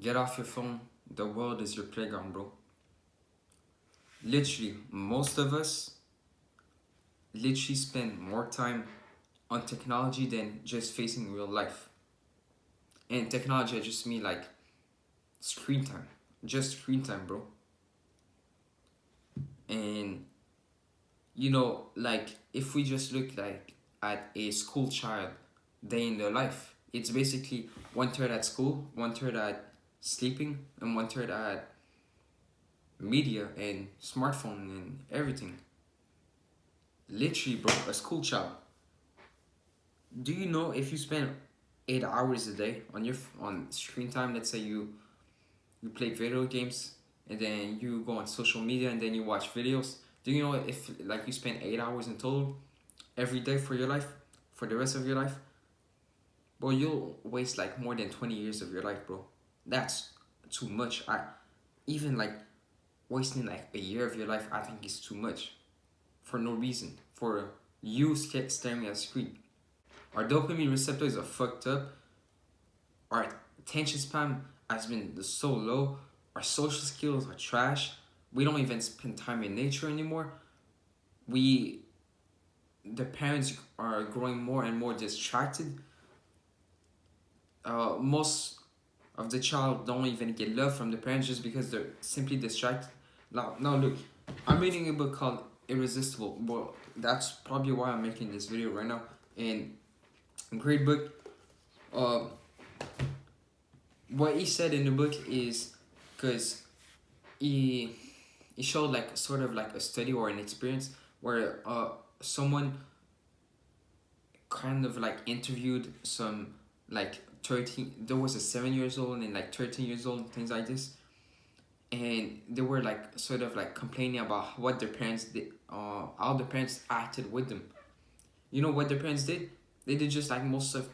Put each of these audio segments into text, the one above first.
Get off your phone. The world is your playground, bro. Literally, most of us literally spend more time on technology than just facing real life. And technology, I just mean like screen time. Just screen time, bro. And like if we just look like at a school child day in their life, it's basically one third at school, one third at sleeping, and one third at media and smartphone and everything. Literally, bro, a school child. Do you know if you spend 8 hours a day on on screen time? Let's say you play video games and then you go on social media and then you watch videos. Do you know if like you spend 8 hours in total every day for your life, for the rest of your life? Bro, you'll waste like more than 20 years of your life, bro. That's too much. I even like wasting like a year of your life. I think is too much for no reason. For you staring at a screen. Our dopamine receptors are fucked up. Our attention span has been so low. Our social skills are trash. We don't even spend time in nature anymore. We the parents are growing more and more distracted. Most of the child don't even get love from the parents just because they're simply distracted. Now look, I'm reading a book called Irresistible. Well, that's probably why I'm making this video right now. And great book. Uh, what he said in the book is because he he showed like sort of like a study or an experience where someone kind of like interviewed some like 13, there was a 7 years old and like 13 years old and things like this, and they were like sort of like complaining about what their parents did, how the parents acted with them. You know what their parents did? They did just like most of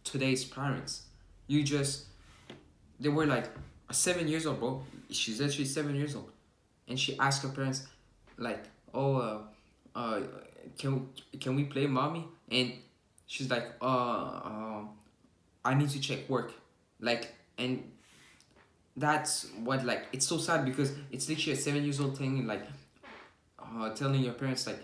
today's parents. You just They were like 7 years old, bro. She's actually 7 years old, and she asked her parents, like, "Oh, uh, can we play, mommy?" And she's like, I need to check work," like, and that's what like it's so sad because it's literally a 7 years old thing, like, telling your parents like,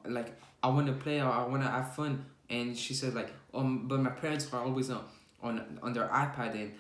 like I want to play or I want to have fun, and she said like, but my parents are always on their iPad, and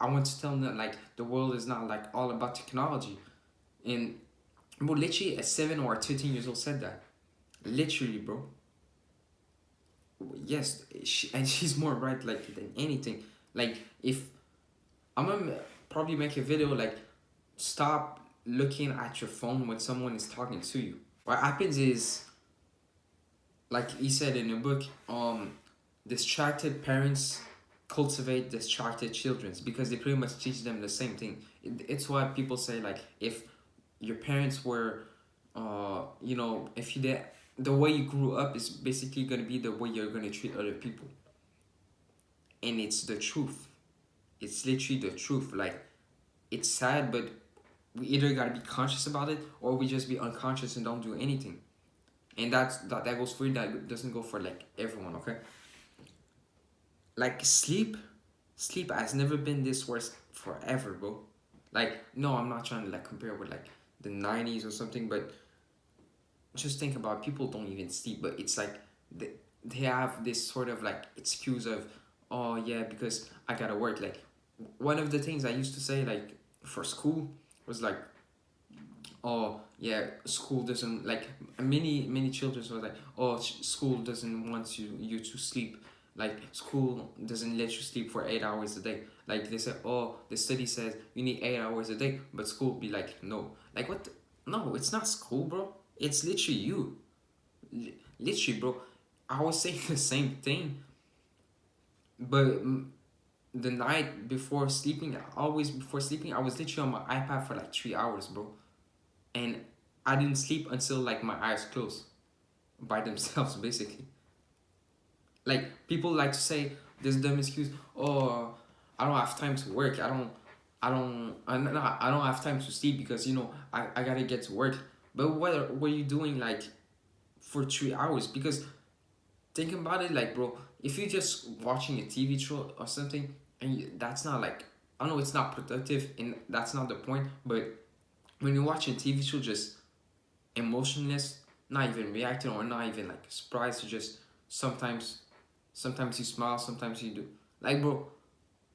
I want to tell them that like the world is not like all about technology. And bro, literally a 7 or 13 years old said that. Literally, bro. Yes, and she's more right like than anything. Like if I'm gonna probably make a video like stop looking at your phone when someone is talking to you. What happens is, like he said in the book, distracted parents cultivate distracted children because they pretty much teach them the same thing. It's why people say like if your parents were, if you did, the way you grew up is basically gonna be the way you're gonna treat other people, and it's the truth. It's literally the truth. Like it's sad, but we either gotta be conscious about it or we just be unconscious and don't do anything. And that goes for you. That doesn't go for like everyone. Okay. Like sleep has never been this worse forever, bro. Like no, I'm not trying to like compare with like the 90s or something, but just think about people don't even sleep, but it's like they have this sort of like excuse of, oh yeah, because I gotta work. Like one of the things I used to say like for school was like, oh yeah, school doesn't like, many children were like, oh school doesn't want you to sleep, like school doesn't let you sleep for 8 hours a day. Like they said, oh the study says you need 8 hours a day, but school be like no. Like what no, it's not school, bro. It's literally you. Literally, bro. I was saying the same thing, but the night before sleeping, always before sleeping, I was literally on my iPad for like 3 hours, bro, and I didn't sleep until like my eyes closed by themselves, basically. Like people like to say this dumb excuse, oh, I don't have time to work. I don't have time to sleep because I gotta get to work. But what were you doing like for 3 hours? Because think about it, like bro, if you're just watching a TV show or something, and that's not like I know it's not productive, and that's not the point. But when you're watching TV show, just emotionless, not even reacting or not even like surprised, you just sometimes, sometimes you smile, sometimes you do. Like, bro,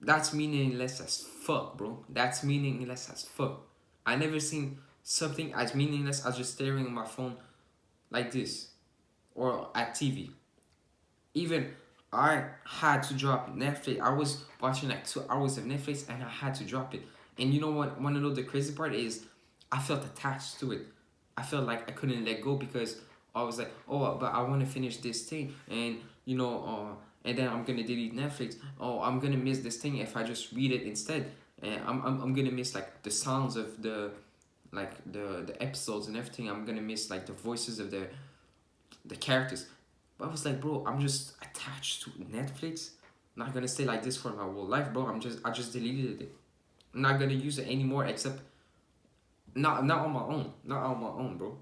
that's meaningless as fuck, bro. That's meaningless as fuck. I never seen something as meaningless as just staring at my phone like this or at TV. Even I had to drop Netflix. I was watching like 2 hours of Netflix and I had to drop it. And you know what? Want to know the crazy part is, I felt attached to it. I felt like I couldn't let go because I was like, oh, but I want to finish this thing, and and then I'm gonna delete Netflix. Oh, I'm gonna miss this thing if I just read it instead, and I'm gonna miss like the sounds of the episodes and everything. I'm gonna miss like the voices of the characters. But I was like, bro, I'm just attached to Netflix. I'm not gonna stay like this for my whole life, bro. I just deleted it. I'm not gonna use it anymore, except not on my own. Not on my own, bro.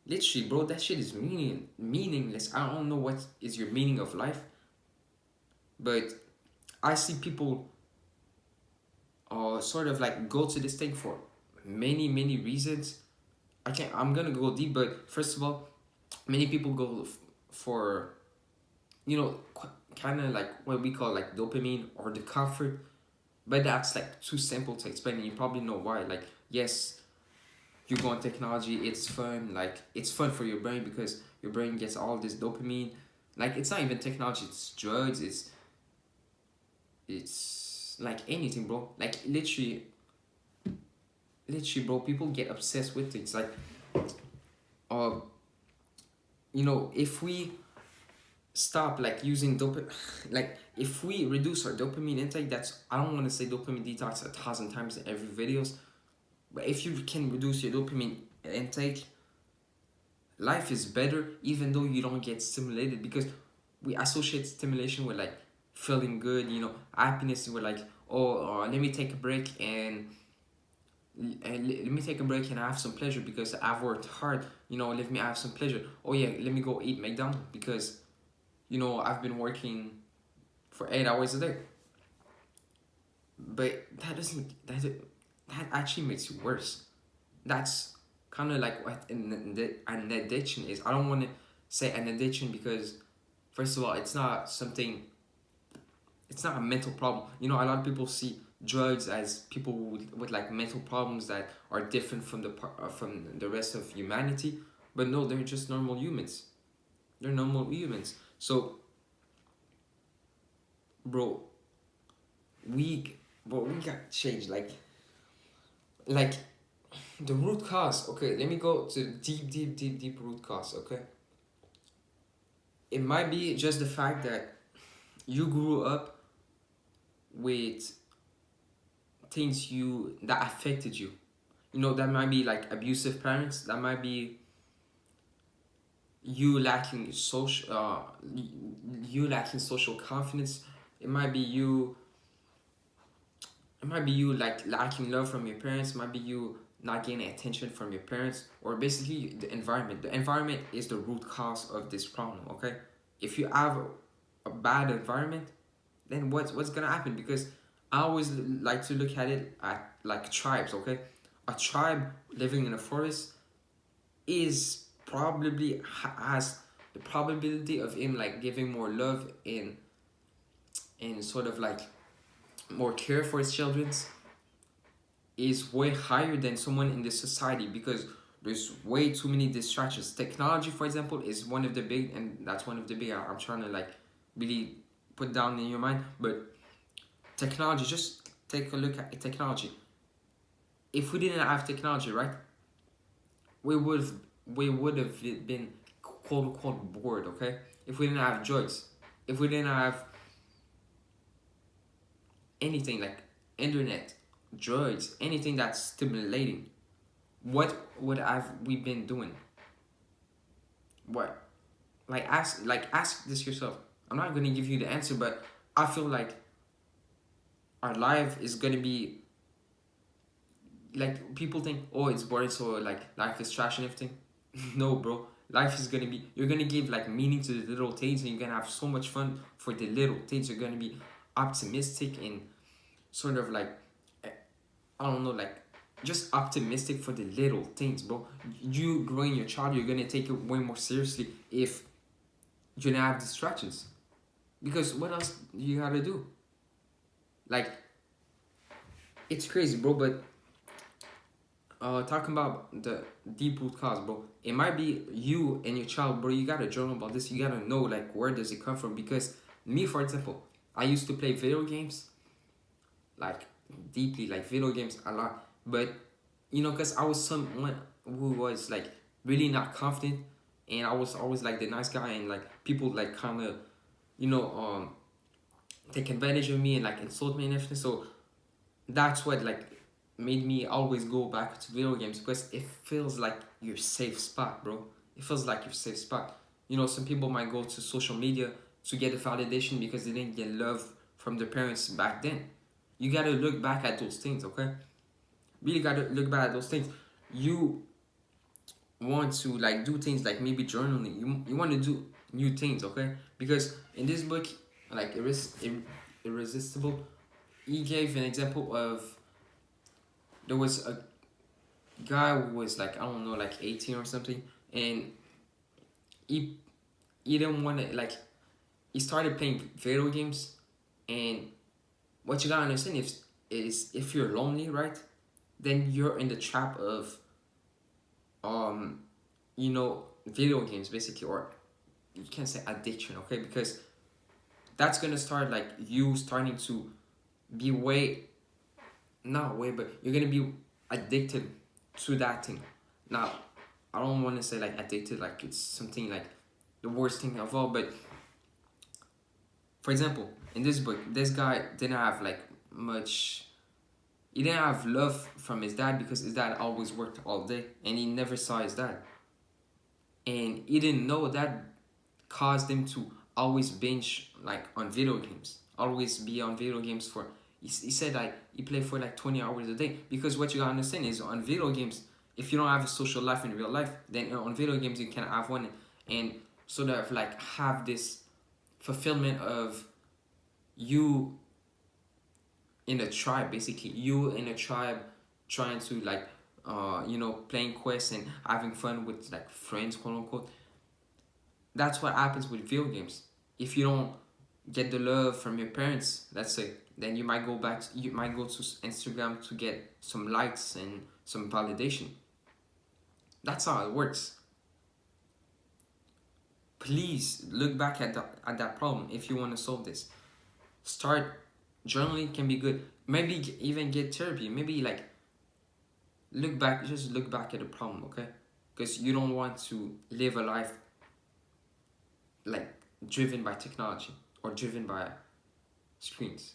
Literally, bro, that shit is meaningless. I don't know what is your meaning of life, but I see people sort of like go to this thing for many reasons. I'm gonna go deep, but first of all, many people go for, kind of like what we call like dopamine or the comfort, but that's like too simple to explain, and you probably know why. Like, yes, you go on technology, it's fun, like it's fun for your brain because your brain gets all this dopamine. Like, it's not even technology, it's drugs, it's like anything, bro. Like, literally, bro, people get obsessed with things. Like, uh if we stop like using dopamine, like if we reduce our dopamine intake, that's, I don't want to say dopamine detox 1,000 times in every videos, but if you can reduce your dopamine intake, life is better, even though you don't get stimulated, because we associate stimulation with like feeling good, happiness. We're like, oh, let me take a break and let me take a break and have some pleasure because I've worked hard. Let me have some pleasure. Oh yeah, let me go eat McDonald's because I've been working for 8 hours a day. But that actually makes you worse. That's kind of like what an addiction is. I don't want to say an addiction because, first of all, it's not a mental problem. A lot of people see drugs as people with like mental problems that are different from the rest of humanity, but no, they're just normal humans. They're normal humans. So, bro, we we got changed. Like the root cause. Okay, let me go to deep root cause. Okay, it might be just the fact that you grew up with things that affected you. That might be like abusive parents. That might be you lacking social confidence. It might be you. It might be you like lacking love from your parents. It might be you not getting attention from your parents, or basically the environment. The environment is the root cause of this problem. Okay, if you have a bad environment, then what's gonna happen? Because I always like to look at it at like tribes. Okay, a tribe living in a forest is probably has the probability of him like giving more love in sort of like more care for his children is way higher than someone in this society, because there's way too many distractions. Technology, for example, is one of the big, and that's one of the big I'm trying to like really put down in your mind. But technology, just take a look at technology. If we didn't have technology, right, we would have been quote unquote bored. Okay, if we didn't have drugs, if we didn't have anything like internet, drugs, anything that's stimulating, what would have we been doing? What? Ask this yourself. I'm not gonna give you the answer, but I feel like our life is gonna be like, people think, oh, it's boring, so like life is trash and everything. No, bro. Life is gonna be, you're gonna give like meaning to the little things, and you're gonna have so much fun for the little things. You're gonna be optimistic and sort of like, eh, I don't know, like just optimistic for the little things, bro. You growing your child, you're gonna take it way more seriously if you don't have distractions. Because what else you gotta do? Like, it's crazy, bro. But talking about the deep root cause, bro. It might be you and your child, bro. You gotta journal about this. You gotta know like where does it come from. Because me, for example, I used to play video games, like deeply, like video games a lot. But you know, cause I was someone who was like really not confident, and I was always like the nice guy, and like people like kind of, you know, take advantage of me and like insult me and everything. So that's what like made me always go back to video games, because it feels like your safe spot, bro. It feels like your safe spot. You know, some people might go to social media to get the validation because they didn't get love from their parents back then. You gotta look back at those things, okay? Really gotta look back at those things. You want to like do things like maybe journaling. You want to do new things, okay? Because in this book, like irresistible, he gave an example of, there was a guy who was like, I don't know, like 18 or something, and he he didn't want to like, he started playing video games. And what you gotta understand is if you're lonely, right, then you're in the trap of um you know, video games basically, or you can't say addiction, okay? Because that's gonna start like you starting to be way, not way, but you're gonna be addicted to that thing. Now, I don't want to say like addicted, like it's something like the worst thing of all, but for example, in this book, this guy didn't have like much. He didn't have love from his dad because his dad always worked all day, and he never saw his dad. And he didn't know that caused him to always binge like on video games, always be on video games for. He said like he played for like 20 hours a day, because what you gotta understand is on video games, if you don't have a social life in real life, then on video games you can have one, and sort of like have this fulfillment of you in a tribe, basically you in a tribe trying to like you know, playing quests and having fun with like friends, quote unquote. That's what happens with video games. If you don't get the love from your parents, let's say, then you might go back you might go to Instagram to get some likes and some validation. That's how it works. Please look back at that problem if you want to solve this. Start journaling, can be good. Maybe even get therapy. Maybe like look back, just look back at the problem, okay? Because you don't want to live a life like driven by technology or driven by screens.